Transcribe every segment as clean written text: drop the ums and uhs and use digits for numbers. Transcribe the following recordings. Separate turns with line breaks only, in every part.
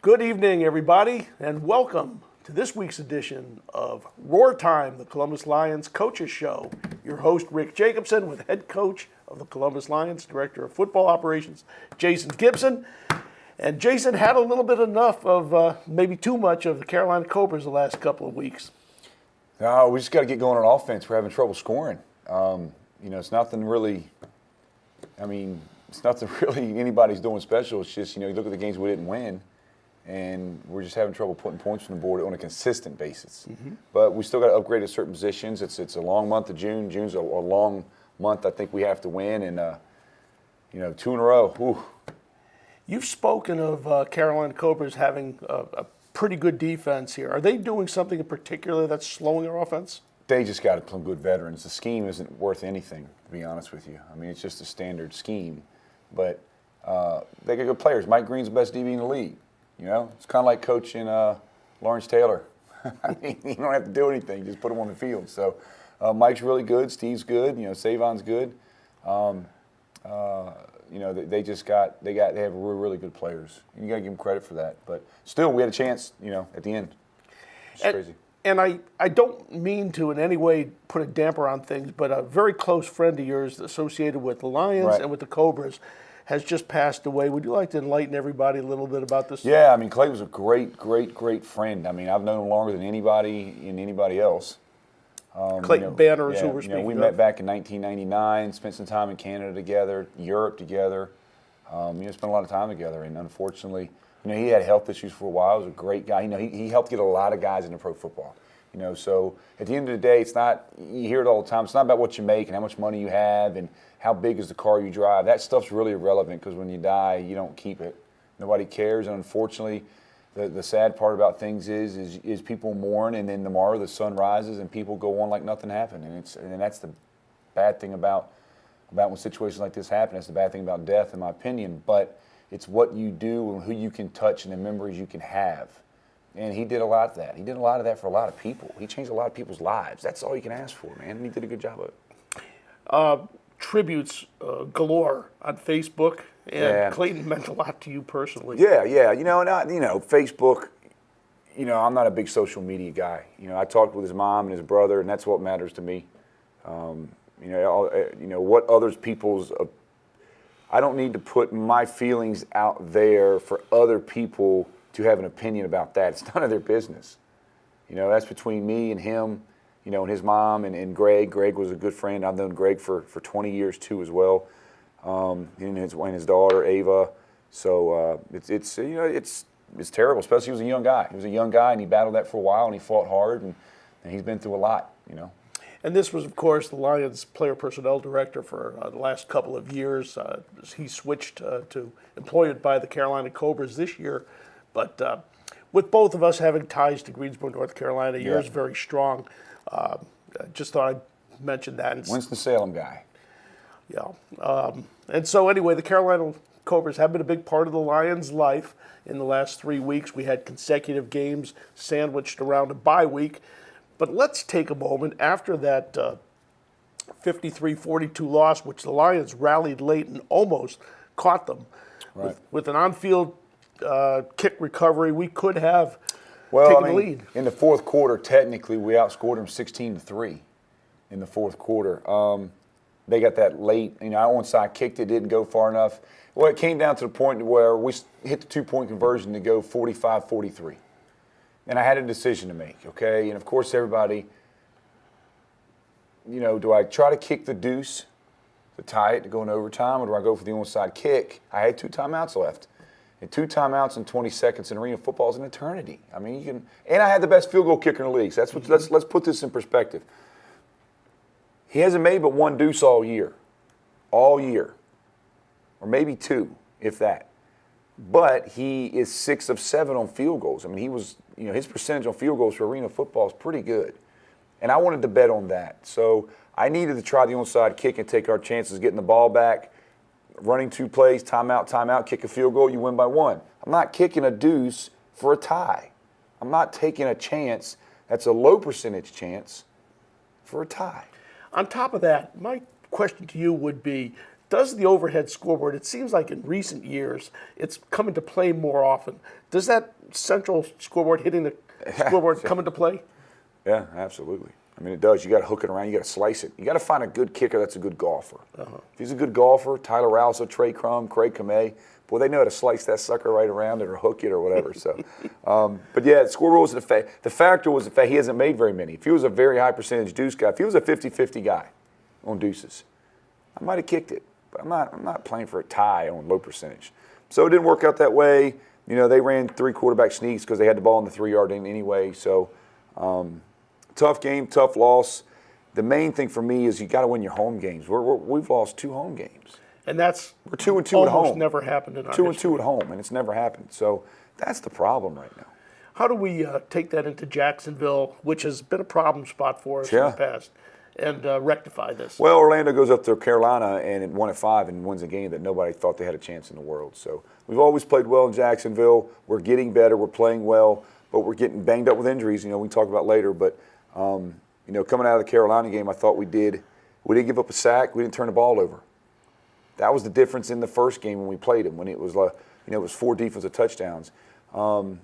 Good evening, everybody, and welcome to this week's edition of Roar Time, the Columbus Lions Coaches Show. Your host, Rick Jacobson, with head coach of the Columbus Lions, director of football operations, Jason Gibson. And Jason had a little bit enough of, maybe too much, of the Carolina Cobras the last couple of weeks.
No, we just got to get going on offense. We're having trouble scoring. It's nothing really. It's nothing really anybody's doing special. It's just, you look at the games we didn't win, and we're just having trouble putting points on the board on a consistent basis. Mm-hmm. But we still got to upgrade at certain positions. It's a long month of June. June's a long month. I think we have to win, and 2 in a row. Whew.
You've spoken of Carolina Cobras having a pretty good defense here. Are they doing something in particular that's slowing their offense?
They just got some good veterans. The scheme isn't worth anything, to be honest with you. I mean, it's just a standard scheme. But they got good players. Mike Green's the best DB in the league. It's kind of like coaching Lawrence Taylor. I mean, you don't have to do anything; just put him on the field. So Mike's really good. Steve's good. Savon's good. They have really good players. You got to give them credit for that. But still, we had a chance. At the end. It's crazy.
And I don't mean to in any way put a damper on things, but a very close friend of yours associated with the Lions and with the Cobras has just passed away. Would you like to enlighten everybody a little bit about this?
Yeah, Clay was a great friend. I've known him longer than anybody else.
Clayton Banner is who we're speaking of.
We met back in 1999, spent some time in Canada together, Europe together. Spent a lot of time together, and unfortunately, he had health issues for a while. He was a great guy. He helped get a lot of guys into pro football. So at the end of the day, it's not, you hear it all the time, it's not about what you make and how much money you have and how big is the car you drive. That stuff's really irrelevant because when you die, you don't keep it. Nobody cares, and unfortunately, the sad part about things is people mourn, and then tomorrow the sun rises and people go on like nothing happened. And that's the bad thing about when situations like this happen. That's the bad thing about death, in my opinion. But it's what you do and who you can touch and the memories you can have. And he did a lot of that. He did a lot of that for a lot of people. He changed a lot of people's lives. That's all you can ask for, man. And he did a good job of it.
Tributes galore on Facebook, and Clayton meant a lot to you personally.
Yeah. Facebook. I'm not a big social media guy. I talked with his mom and his brother, and that's what matters to me. What others people's. I don't need to put my feelings out there for other people to have an opinion about that. It's none of their business. That's between me and him, and his mom and Greg. Greg was a good friend. I've known Greg for 20 years too as well, and his daughter Ava. So it's terrible, especially he was a young guy. He was a young guy, and he battled that for a while, and he fought hard, and he's been through a lot.
And this was, of course, the Lions player personnel director for the last couple of years. He switched to employed by the Carolina Cobras this year. But with both of us having ties to Greensboro, North Carolina, yours very strong. Just thought I'd mention that.
Winston-Salem guy.
Yeah. And so anyway, the Carolina Cobras have been a big part of the Lions' life in the last 3 weeks. We had consecutive games sandwiched around a bye week. But let's take a moment after that 53-42 loss, which the Lions rallied late and almost caught them.
Right.
With an on-field kick recovery, we could have taken the lead.
In the fourth quarter, technically, we outscored them 16-3 in the fourth quarter. They got that late, onside kicked it, didn't go far enough. Well, it came down to the point where we hit the two-point conversion to go 45-43. And I had a decision to make, okay? And, of course, everybody, do I try to kick the deuce to tie it to go in overtime, or do I go for the onside kick? I had 2 timeouts left. And 2 timeouts in 20 seconds in arena football is an eternity. And I had the best field goal kicker in the league. So let's put this in perspective. He hasn't made but 1 deuce all year, or maybe 2, if that. But he is 6 of 7 on field goals. He was, his percentage on field goals for arena football is pretty good. And I wanted to bet on that. So I needed to try the onside kick and take our chances getting the ball back, running 2 plays, timeout, kick a field goal, you win by 1. I'm not kicking a deuce for a tie. I'm not taking a chance that's a low percentage chance for a tie.
On top of that, my question to you would be, does the overhead scoreboard, it seems like in recent years, it's come into play more often. Does that central scoreboard hitting the scoreboard come into play?
Yeah, absolutely. I mean, it does. You got to hook it around. You got to slice it. You got to find a good kicker that's a good golfer. If he's a good golfer, Tyler Rouse, Trey Crum, Craig Kamei, boy, they know how to slice that sucker right around it or hook it or whatever. So, but yeah, the scoreboard was the factor was the fact he hasn't made very many. If he was a very high percentage deuce guy, if he was a 50-50 guy on deuces, I might have kicked it. But I'm not playing for a tie on low percentage. So it didn't work out that way. You know, they ran 3 quarterback sneaks because they had the ball in the 3-yard line anyway. So. Tough game, tough loss. The main thing for me is you got to win your home games. We've lost 2 home games.
And that's
we're 2-2 at home.
Almost never happened in our
2-2 at home, and it's never happened. So that's the problem right now.
How do we take that into Jacksonville, which has been a problem spot for us in the past, and rectify this?
Well, Orlando goes up to Carolina and it won at 5 and wins a game that nobody thought they had a chance in the world. So we've always played well in Jacksonville. We're getting better. We're playing well, but we're getting banged up with injuries. You know, we can talk about later, but. You know, coming out of the Carolina game, I thought we didn't give up a sack. We didn't turn the ball over. That was the difference in the first game when we played them, when it was, it was 4 defensive touchdowns. You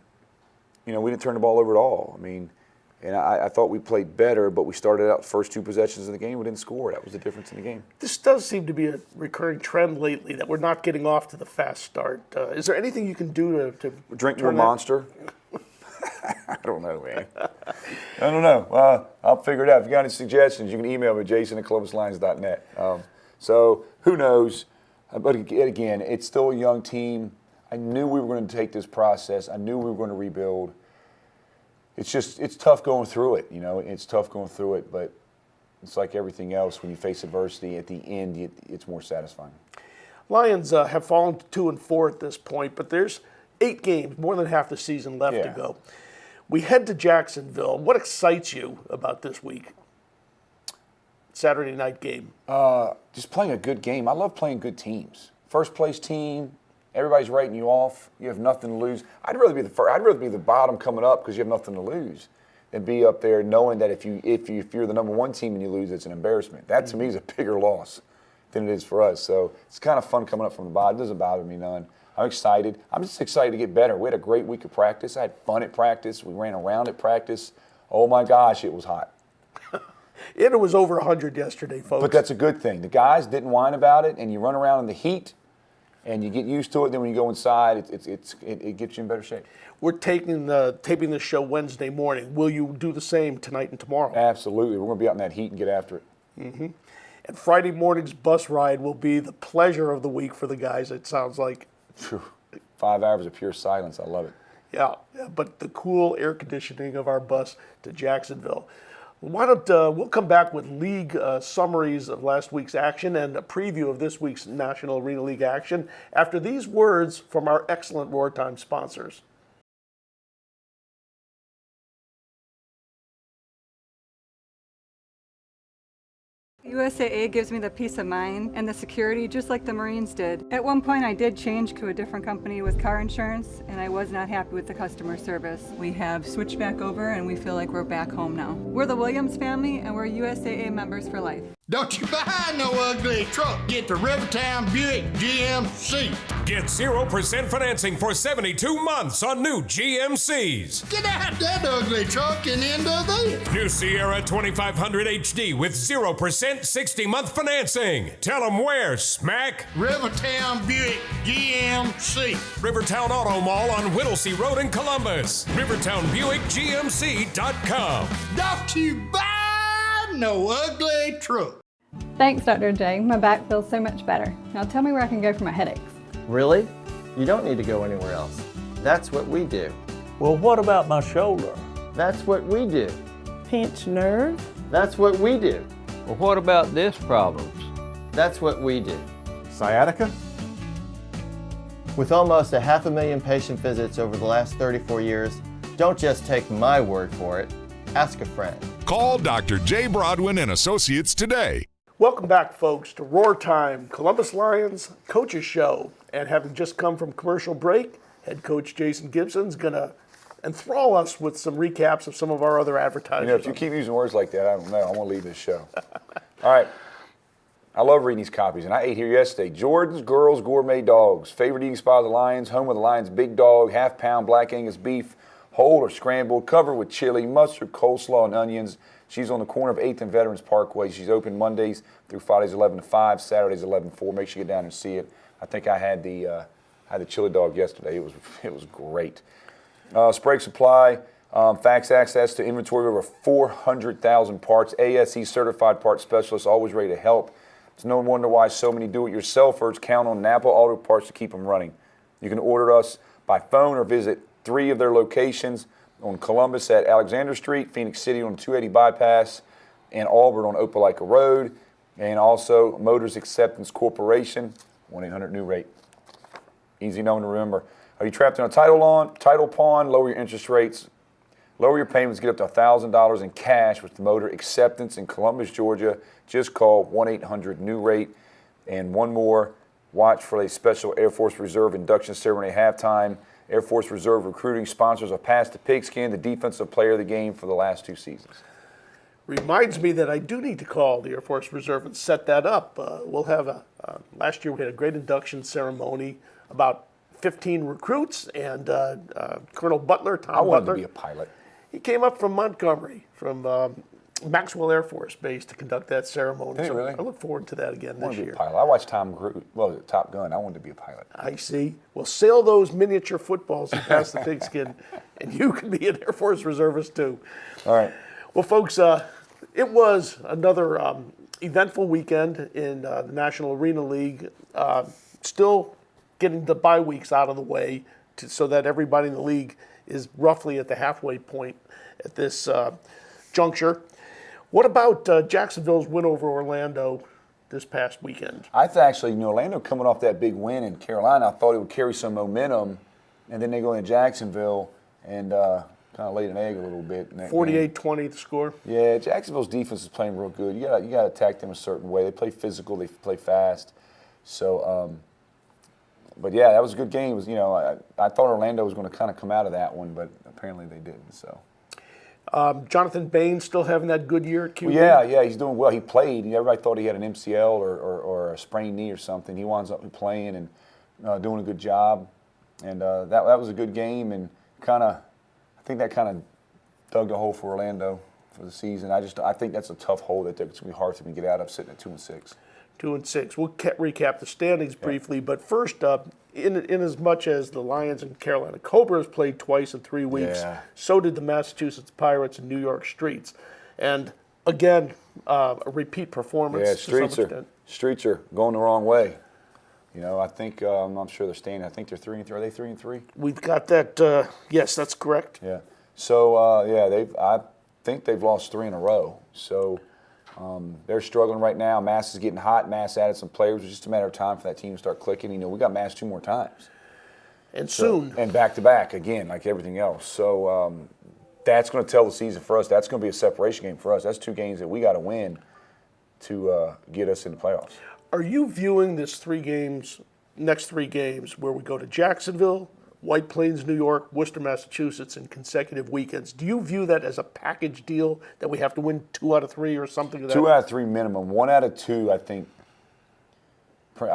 know, we didn't turn the ball over at all. I mean, and I thought we played better, but we started out the first 2 possessions of the game, we didn't score. That was the difference in the game.
This does seem to be a recurring trend lately that we're not getting off to the fast start. Is there anything you can do to
drink more Monster? I don't know, man. I don't know. I'll figure it out. If you got any suggestions, you can email me, jason@columbuslions.net. So who knows? But again, it's still a young team. I knew we were going to take this process. I knew we were going to rebuild. It's tough going through it. You know, it's tough going through it. But it's like everything else. When you face adversity, at the end, it's more satisfying.
Lions have fallen to 2-4 at this point, but there's 8 games, more than half the season left to go. We head to Jacksonville. What excites you about this week? Saturday night game.
Just playing a good game. I love playing good teams. First place team, everybody's writing you off. You have nothing to lose. I'd rather be the first. I'd rather be the bottom coming up because you have nothing to lose, than be up there knowing that if you're the number 1 team and you lose, it's an embarrassment. That to me is a bigger loss than it is for us. So it's kind of fun coming up from the bottom. It doesn't bother me none. I'm excited. I'm just excited to get better. We had a great week of practice. I had fun at practice. We ran around at practice. Oh, my gosh, it was hot.
It was over 100 yesterday, folks.
But that's a good thing. The guys didn't whine about it, and you run around in the heat, and you get used to it. Then when you go inside, it gets you in better shape.
We're taping this show Wednesday morning. Will you do the same tonight and tomorrow?
Absolutely. We're going to be out in that heat and get after it.
Mm-hmm. And Friday morning's bus ride will be the pleasure of the week for the guys, it sounds like.
5 hours of pure silence. I love it.
Yeah, but the cool air conditioning of our bus to Jacksonville. Why don't we'll come back with league summaries of last week's action and a preview of this week's National Arena League action after these words from our excellent Roar Time sponsors.
USAA gives me the peace of mind and the security just like the Marines did. At one point I did change to a different company with car insurance and I was not happy with the customer service. We have switched back over and we feel like we're back home now. We're the Williams family and we're USAA members for life.
Don't you buy no ugly truck. Get the Rivertown Buick GMC.
Get 0% financing for 72 months on new GMCs.
Get out that ugly truck and into this.
New Sierra 2500 HD with 0% 60-month financing. Tell them where, Smack.
Rivertown Buick GMC.
Rivertown Auto Mall on Whittlesey Road in Columbus. RivertownBuickGMC.com.
Don't you buy no ugly truck.
Thanks, Dr. J. My back feels so much better. Now tell me where I can go for my headaches.
Really? You don't need to go anywhere else. That's what we do.
Well, what about my shoulder?
That's what we do.
Pinched nerve?
That's what we do.
Well, what about disc problems?
That's what we do.
Sciatica?
With almost 500,000 patient visits over the last 34 years, don't just take my word for it. Ask a friend.
Call Dr. J. Broadwin and Associates today.
Welcome back, folks, to Roar Time, Columbus Lions Coaches Show. And having just come from commercial break, head coach Jason Gibson's going to enthrall us with some recaps of some of our other advertisers.
You know, if you keep using words like that, I don't know. I want to leave this show. All right. I love reading these copies, and I ate here yesterday. Jordan's Girls Gourmet Dogs. Favorite eating spot of the Lions. Home of the Lions Big Dog. Half-pound Black Angus beef. Whole or scrambled. Covered with chili, mustard, coleslaw, and onions. She's on the corner of 8th and Veterans Parkway. She's open Mondays through Fridays 11 to 5, Saturdays 11 to 4. Make sure you get down and see it. I think I had the chili dog yesterday. It was great. Sprague Supply. Fax access to inventory of over 400,000 parts. ASE certified parts specialists, always ready to help. It's no wonder why so many do-it-yourselfers count on Napa Auto Parts to keep them running. You can order us by phone or visit 3 of their locations on Columbus at Alexander Street, Phoenix City on the 280 bypass, and Auburn on Opelika Road, and also Motors Acceptance Corporation, 1-800-NEW-RATE. Easy known to remember. Are you trapped in a title pawn? Lower your interest rates. Lower your payments. Get up to $1,000 in cash with the Motor Acceptance in Columbus, Georgia. Just call 1-800-NEW-RATE. And one more, watch for a special Air Force Reserve induction ceremony at halftime. Air Force Reserve recruiting sponsors of Pass the Pigskin, the defensive player of the game for the last 2 seasons.
Reminds me that I do need to call the Air Force Reserve and set that up. We'll have last year we had a great induction ceremony, about 15 recruits, and Colonel Butler, Tom Butler.
I wanted to be a pilot.
He came up from Montgomery, from Maxwell Air Force Base to conduct that ceremony.
Did he really?
I look forward to that again
I wanted
this
to be
year.
a pilot. I watched Tom Cruise. Well, was it Top Gun? I wanted to be a pilot.
I see. Well, sail those miniature footballs and pass the pigskin, and you can be an Air Force reservist too.
All right.
Well, folks, it was another eventful weekend in the National Arena League. Still getting the bye weeks out of the way so that everybody in the league is roughly at the halfway point at this juncture. What about Jacksonville's win over Orlando this past weekend?
I actually, Orlando coming off that big win in Carolina, I thought it would carry some momentum, and then they go into Jacksonville and kind of laid an egg a little bit.
48-20 the score.
Yeah, Jacksonville's defense is playing real good. You got to attack them a certain way. They play physical. They play fast. So, but yeah, that was a good game. It was, I thought Orlando was going to kind of come out of that one, but apparently they didn't. So.
Jonathan Bain still having that good year at QB?
Well, yeah, he's doing well. He played. Everybody thought he had an MCL or a sprained knee or something. He winds up playing and doing a good job. And that was a good game, and I think that kind of dug the hole for Orlando for the season. I think that's a tough hole that it's going to be hard for them to get out of, sitting at 2-6.
2-6. We'll recap the standings briefly, but first up, in as much as the Lions and Carolina Cobras played twice in 3 weeks, so did the Massachusetts Pirates and New York Streets. And again, a repeat performance to some extent.
Streets are going the wrong way. I think I'm not sure they're staying. I think they're 3-3. Are they 3-3?
We've got that. Yes, that's correct.
Yeah. So I think they've lost 3 in a row. So. They're struggling right now. Mass is getting hot. Mass added some players. It's just a matter of time for that team to start clicking. We got Mass 2 more times.
And soon.
And back-to-back again, like everything else. So that's going to tell the season for us. That's going to be a separation game for us. That's 2 games that we got to win to get us in the playoffs.
Are you viewing this next 3 games, where we go to Jacksonville, White Plains, New York, Worcester, Massachusetts, in consecutive weekends? Do you view that as a package deal that we have to win 2 out of 3 or something?
2 out of 3 minimum. 1 out of 2, I think 1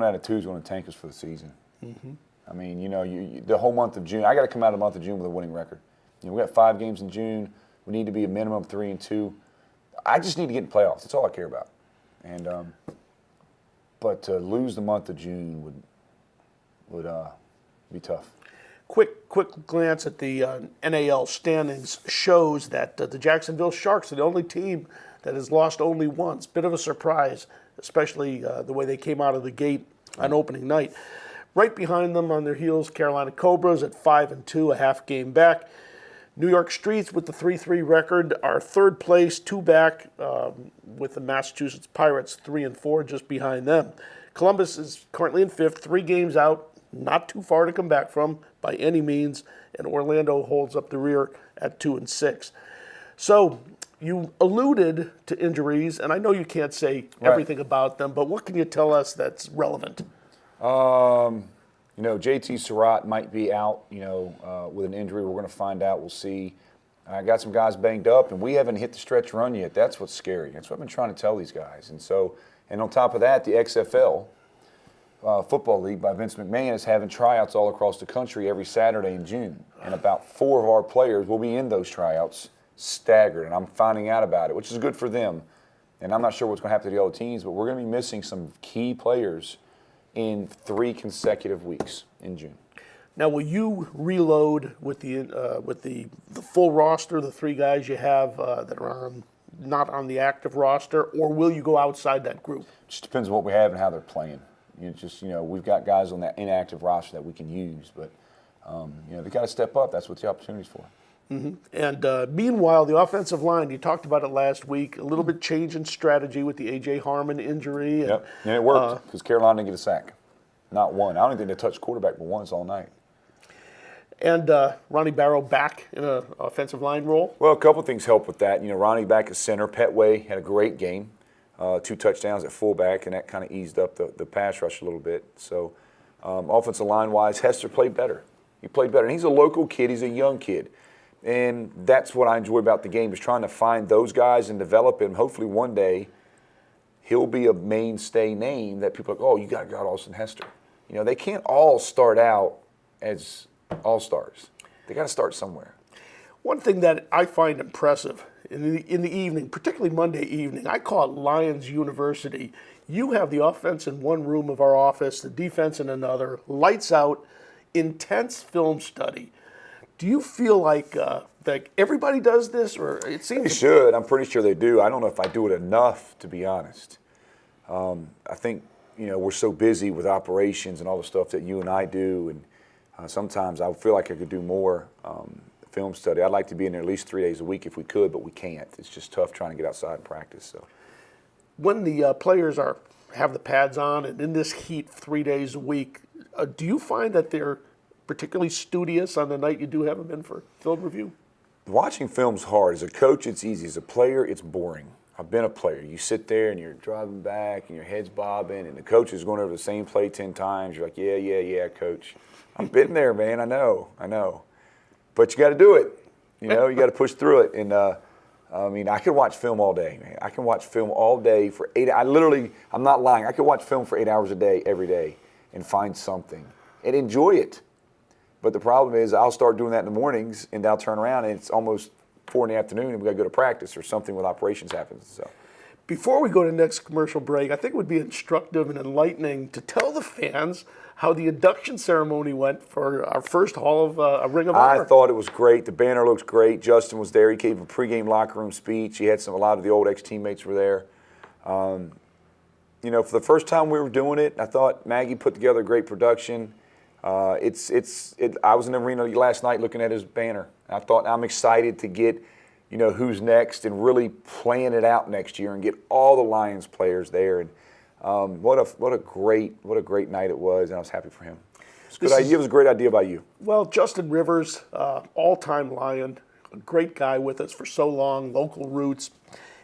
out of 2 is going to tank us for the season. Mm-hmm. I mean, the whole month of June. I got to come out of the month of June with a winning record. We got 5 games in June. We need to be a minimum 3-2. I just need to get in playoffs. That's all I care about. And but to lose the month of June would be tough.
Quick glance at the NAL standings shows that the Jacksonville Sharks are the only team that has lost only once. Bit of a surprise, especially the way they came out of the gate on opening night. Right behind them on their heels, Carolina Cobras at 5-2, a half game back. New York Streets with the 3-3 record are third place, 2 back, with the Massachusetts Pirates 3-4 just behind them. Columbus is currently in 5th, 3 games out, not too far to come back from by any means, and Orlando holds up the rear at 2-6. So you alluded to injuries, and I know you can't say everything about them, but what can you tell us that's relevant?
JT Surratt might be out, with an injury. We're going to find out. We'll see. I got some guys banged up, and we haven't hit the stretch run yet. That's what's scary. That's what I've been trying to tell these guys. And so And on top of that, the XFL Football League by Vince McMahon is having tryouts all across the country every Saturday in June. And about 4 of our players will be in those tryouts, staggered. And I'm finding out about it, which is good for them. And I'm not sure what's going to happen to the other teams, but we're going to be missing some key players in 3 consecutive weeks in June.
Now, will you reload with the full roster, the 3 guys you have that are not on the active roster, or will you go outside that group?
Just depends on what we have and how they're playing. We've got guys on that inactive roster that we can use, but they got to step up. That's what the opportunity's for.
Mm-hmm. And meanwhile, the offensive line, you talked about it last week, a little bit change in strategy with the A.J. Harmon injury.
Yep, and it worked because Carolina didn't get a sack. Not one. I don't think they touched quarterback but once all night.
And Ronnie Barrow back in an offensive line role?
Well, a couple things helped with that. Ronnie back at center. Petway had a great game. 2 touchdowns at fullback, and that kind of eased up the pass rush a little bit. So offensive line-wise, Hester played better. He played better. And he's a local kid. He's a young kid. And that's what I enjoy about the game, is trying to find those guys and develop him. Hopefully one day he'll be a mainstay name that people are like, oh, you got Austin Hester. They can't all start out as all-stars. They got to start somewhere.
One thing that I find impressive in the evening, particularly Monday evening, I call it Lions University. You have the offense in one room of our office, the defense in another, lights out, intense film study. Do you feel like everybody does this, or it seems?
They should. I'm pretty sure they do. I don't know if I do it enough, to be honest. I think we're so busy with operations and all the stuff that you and I do, and sometimes I feel like I could do more film study. I'd like to be in there at least 3 days a week if we could, but we can't. It's just tough trying to get outside and practice. So,
when the players have the pads on and in this heat 3 days a week, do you find that they're particularly studious on the night you do have them in for film review?
Watching film's hard. As a coach, it's easy. As a player, it's boring. I've been a player. You sit there and you're driving back and your head's bobbing and the coach is going over the same play 10 times. You're like, yeah, coach. I've been there, man. I know. But you got to do it. You got to push through it. And, I could watch film all day, man. I can watch film all day for 8 hours. I'm not lying. I could watch film for 8 hours a day, every day, and find something and enjoy it. But the problem is I'll start doing that in the mornings, and I'll turn around, and it's almost 4 in the afternoon, and we got to go to practice or something with operations happens. So,
before we go to the next commercial break, I think it would be instructive and enlightening to tell the fans how the induction ceremony went for our first Hall of a Ring of Honor.
I thought it was great. The banner looks great. Justin was there. He gave a pregame locker room speech. He had a lot of the old ex-teammates were there. For the first time we were doing it, I thought Maggie put together a great production. I was in the arena last night looking at his banner. I thought I'm excited to get, who's next and really plan it out next year and get all the Lions players there. And what a great night it was, and I was happy for him. It's a good idea. It was a great idea by you.
Well, Justin Rivers, all-time Lion, a great guy with us for so long, local roots.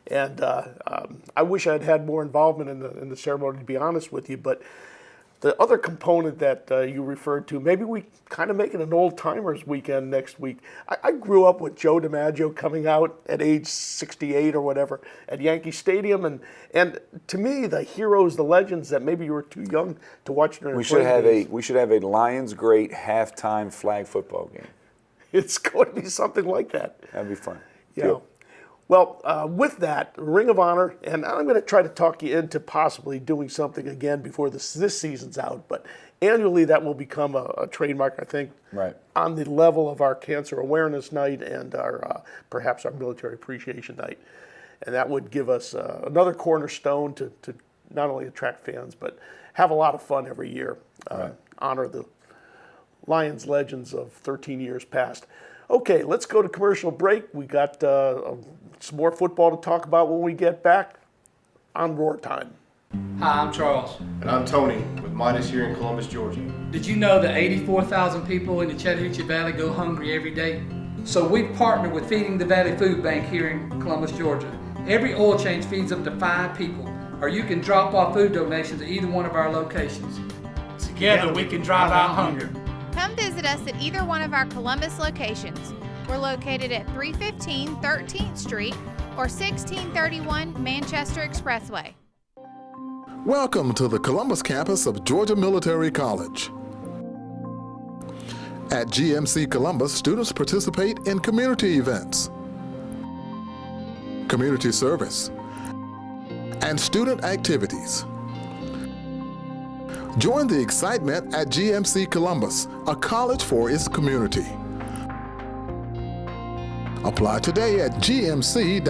And I wish I'd had more involvement in the ceremony, to be honest with you, but the other component that you referred to, maybe we kind of make it an old-timers weekend next week. I grew up with Joe DiMaggio coming out at age 68 or whatever at Yankee Stadium, and to me, the heroes, the legends that maybe you were too young to watch during
we should have a Lions great halftime flag football game.
It's going to be something like that.
That'd be fun.
Yeah. Good. Well, with that, Ring of Honor, and I'm going to try to talk you into possibly doing something again before this season's out, but annually that will become a trademark, I think,
right,
on the level of our Cancer Awareness Night and our perhaps our Military Appreciation Night. And that would give us another cornerstone to not only attract fans, but have a lot of fun every year,
right,
honor the Lions legends of 13 years past. Okay, let's go to commercial break. We got some more football to talk about when we get back on Roar Time.
Hi, I'm Charles.
And I'm Tony with Midas here in Columbus, Georgia.
Did you know that 84,000 people in the Chattahoochee Valley go hungry every day? So we've partnered with Feeding the Valley Food Bank here in Columbus, Georgia. Every oil change feeds up to 5 people, or you can drop off food donations at either one of our locations. Together we can drive out hunger.
Come visit us at either one of our Columbus locations. We're located at 315 13th Street or 1631 Manchester Expressway.
Welcome to the Columbus campus of Georgia Military College. At GMC Columbus, students participate in community events, community service, and student activities. Join the excitement at GMC Columbus, a college for its community. Apply today at gmc.edu.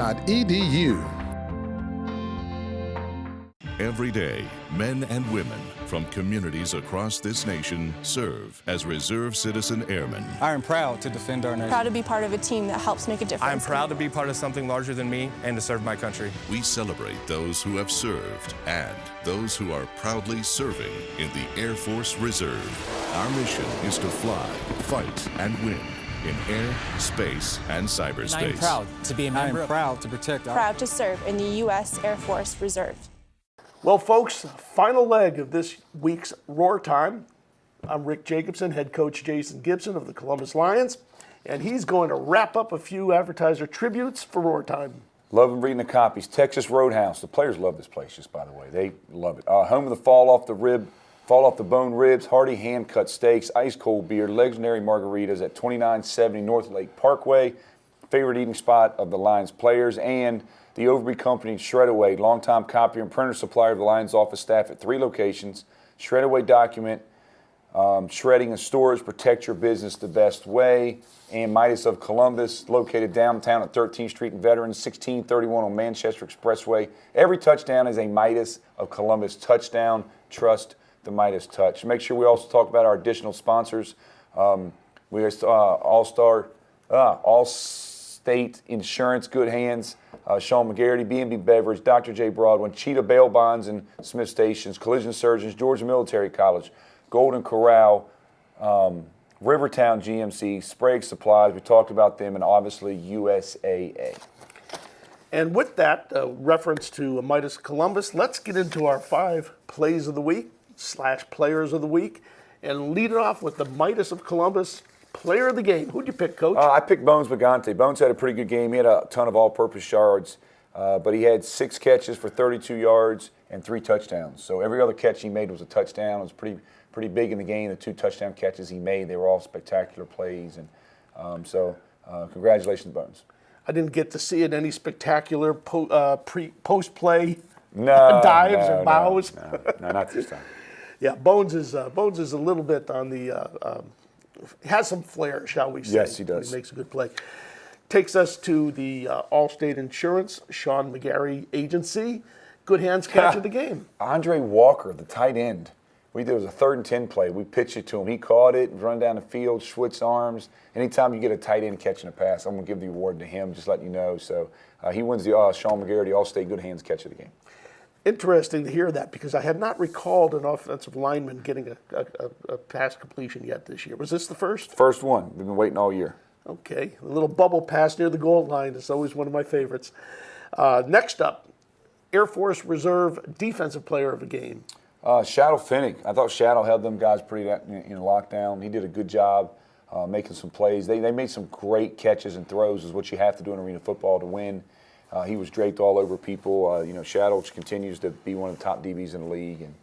Every day, men and women from communities across this nation serve as Reserve Citizen Airmen.
I am proud to defend our nation.
Proud to be part of a team that helps make a difference.
I'm proud to be part of something larger than me and to serve my country.
We celebrate those who have served and those who are proudly serving in the Air Force Reserve. Our mission is to fly, fight, and win in air, space, and cyberspace.
And I am proud to be a member. I am proud to protect our...
Proud to serve in the U.S. Air Force Reserve.
Well, folks, final leg of this week's Roar Time. I'm Rick Jacobson, head coach Jason Gibson of the Columbus Lions, and he's going to wrap up a few advertiser tributes for Roar Time.
Love them reading the copies. Texas Roadhouse. The players love this place, just by the way. They love it. Home of the fall off the bone ribs, hearty hand-cut steaks, ice-cold beer, legendary margaritas at 2970 North Lake Parkway. Favorite eating spot of the Lions players, and the Overby Company Shred-Away, longtime copier and printer supplier of the Lions office staff at 3 locations. Shred-Away document, shredding and storage, protect your business the best way. And Midas of Columbus, located downtown at 13th Street and Veterans, 1631 on Manchester Expressway. Every touchdown is a Midas of Columbus touchdown. Trust the Midas touch. Make sure we also talk about our additional sponsors. We are All-State Insurance, good hands. Sean McGarity, B&B Beverage, Dr. J. Broadwin, Cheetah Bail Bonds and Smith Stations, Collision Surgeons, Georgia Military College, Golden Corral, Rivertown GMC, Sprague Supplies, we talked about them, and obviously USAA.
And with that reference to Midas Columbus, let's get into our 5 plays of the week / players of the week, and lead it off with the Midas of Columbus player of the game. Who'd you pick, Coach?
I picked Bones Magante. Bones had a pretty good game. He had a ton of all-purpose yards, but he had 6 catches for 32 yards and 3 touchdowns. So every other catch he made was a touchdown. It was pretty big in the game. The 2 touchdown catches he made, they were all spectacular plays. And congratulations, Bones.
I didn't get to see it. Any spectacular post-play dives or bows?
No, not this time.
Yeah, Bones is a little bit on the has some flair, shall we say.
Yes, he does.
He makes a good play. Takes us to the All-State Insurance, Sean McGarry Agency. Good hands catch of the game.
Andre Walker, the tight end. There was a 3rd and 10 play. We pitched it to him. He caught it, run down the field, switched arms. Anytime you get a tight end catching a pass, I'm going to give the award to him, just letting you know. So he wins the Sean McGarry All-State Good Hands catch of the game.
Interesting to hear that, because I had not recalled an offensive lineman getting a pass completion yet this year. Was this the first?
First one. We've been waiting all year.
Okay. A little bubble pass near the goal line is always one of my favorites. Next up, Air Force Reserve Defensive Player of the Game.
Shadow Finnick. I thought Shadow held them guys pretty in lockdown. He did a good job making some plays. They made some great catches and throws, is what you have to do in arena football to win. He was draped all over people. Shadow continues to be one of the top DBs in the league, and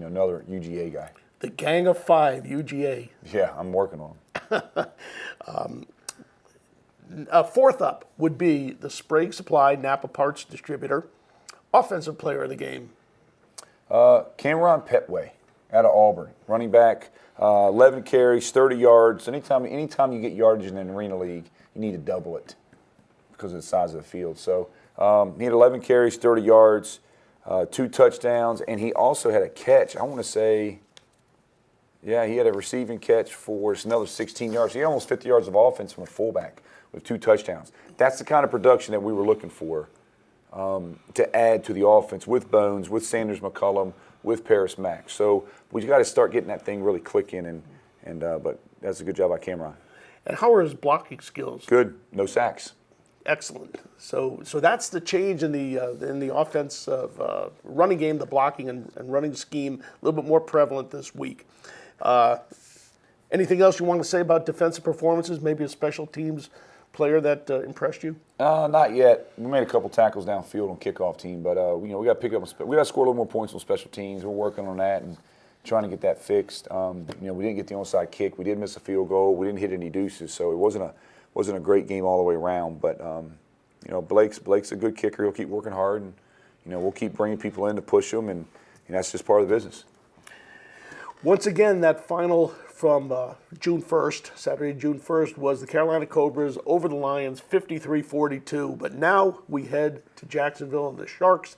another UGA guy.
The Gang of 5, UGA.
Yeah, I'm working on him.
Fourth up would be the Sprague Supply Napa Parts Distributor, Offensive Player of the Game.
Cameron Petway out of Auburn, running back, 11 carries, 30 yards. Anytime you get yardage in an arena league, you need to double it because of the size of the field. So he had 11 carries, 30 yards, 2 touchdowns, and he also had a catch. I want to say, he had a receiving catch for another 16 yards. He had almost 50 yards of offense from a fullback with 2 touchdowns. That's the kind of production that we were looking for to add to the offense with Bones, with Sanders McCullum, with Paris Mack. So we got to start getting that thing really clicking, but that's a good job by Cameron.
And how are his blocking skills?
Good, no sacks.
Excellent. So that's the change in the offense of running game, the blocking and running scheme, a little bit more prevalent this week. Anything else you want to say about defensive performances? Maybe a special teams player that impressed you?
Not yet. We made a couple tackles downfield on kickoff team, but we got to pick up. We got to score a little more points on special teams. We're working on that and trying to get that fixed. We didn't get the onside kick. We did miss a field goal. We didn't hit any deuces, so it wasn't a great game all the way around. But Blake's a good kicker. He'll keep working hard, and we'll keep bringing people in to push them, and that's just part of the business.
Once again, that final from June 1st, Saturday, June 1st, was the Carolina Cobras over the Lions, 53-42. But now we head to Jacksonville and the Sharks,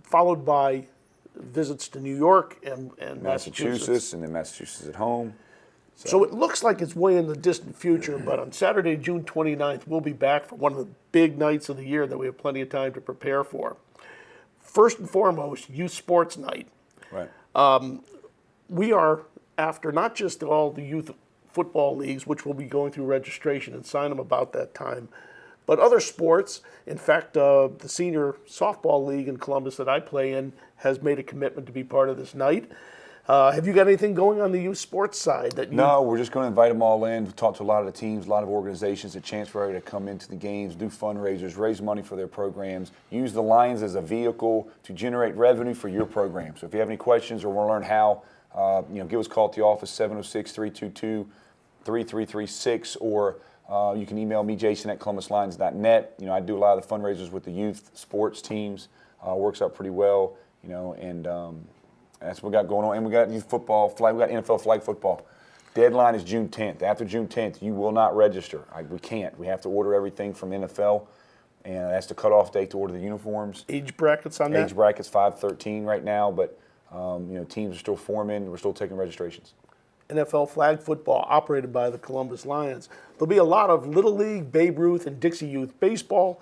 followed by visits to New York and Massachusetts.
And then Massachusetts at home.
So it looks like it's way in the distant future, but on Saturday, June 29th, we'll be back for one of the big nights of the year that we have plenty of time to prepare for. First and foremost, youth sports night.
Right.
We are after not just all the youth football leagues, which will be going through registration and sign them about that time, but other sports. In fact, the senior softball league in Columbus that I play in has made a commitment to be part of this night. Have you got anything going on the youth sports side?
No, we're just going to invite them all in. We've talked to a lot of the teams, a lot of organizations, a chance for everybody to come into the games, do fundraisers, raise money for their programs, use the Lions as a vehicle to generate revenue for your program. So if you have any questions or want to learn how, give us a call at the office, 706-322-3336, or you can email me, Jason, at columbuslions.net. I do a lot of the fundraisers with the youth sports teams. Works out pretty well, and that's what we got going on. And we got youth football, we got NFL flag football. Deadline is June 10th. After June 10th, you will not register. We can't. We have to order everything from NFL, and that's the cutoff date to order the uniforms.
Age brackets on that?
Age brackets 5-13 right now, but teams are still forming. We're still taking registrations.
NFL flag football operated by the Columbus Lions. There'll be a lot of Little League, Babe Ruth, and Dixie Youth baseball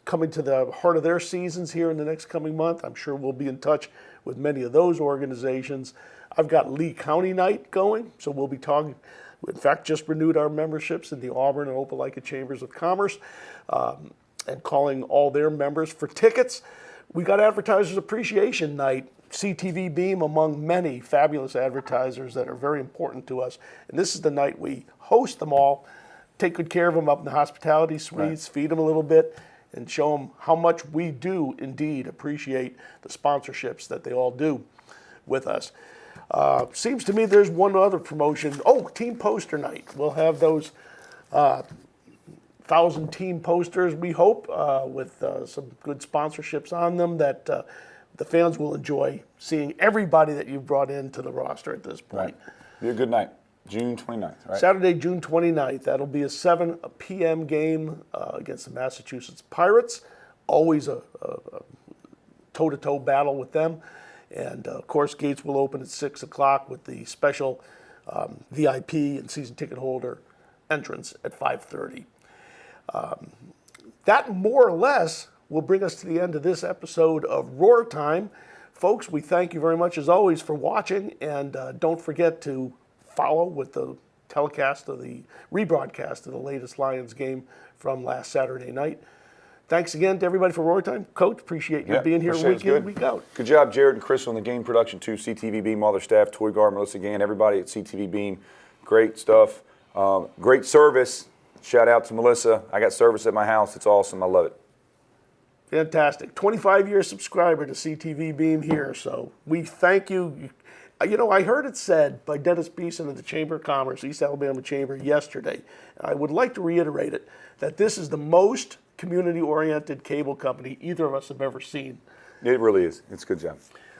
coming to the heart of their seasons here in the next coming month. I'm sure we'll be in touch with many of those organizations. I've got Lee County Night going, so we'll be talking. In fact, just renewed our memberships in the Auburn and Opelika Chambers of Commerce and calling all their members for tickets. We got Advertisers Appreciation Night, CTV Beam among many fabulous advertisers that are very important to us. And this is the night we host them all, take good care of them up in the hospitality suites, feed them a little bit, and show them how much we do indeed appreciate the sponsorships that they all do with us. Seems to me there's one other promotion. Oh, Team Poster Night. We'll have those 1,000 team posters, we hope, with some good sponsorships on them that the fans will enjoy seeing everybody that you've brought into the roster at this point.
Right. Be a good night. June 29th, right?
Saturday, June 29th. That'll be a 7 p.m. game against the Massachusetts Pirates. Always a toe-to-toe battle with them. And, of course, gates will open at 6 o'clock with the special VIP and season ticket holder entrance at 5:30. That more or less will bring us to the end of this episode of Roar Time. Folks, we thank you very much, as always, for watching. And don't forget to follow with the telecast of the rebroadcast of the latest Lions game from last Saturday night. Thanks again to everybody for Roar Time. Coach, appreciate you being here week in, week out.
Good job, Jared and Chris, on the game production too. CTV Beam, all their staff, Toy Guard, Melissa Gann, everybody at CTV Beam. Great stuff. Great service. Shout out to Melissa. I got service at my house. It's awesome. I love it.
Fantastic. 25-year subscriber to CTV Beam here, so we thank you. I heard it said by Dennis Beeson of the Chamber of Commerce, East Alabama Chamber, yesterday. I would like to reiterate it, that this is the most community-oriented cable company either of us have ever seen.
It really is. It's a good job.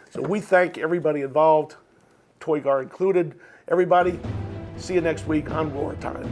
So we thank everybody involved, Toy Guard included. Everybody, see you next week on Roar Time.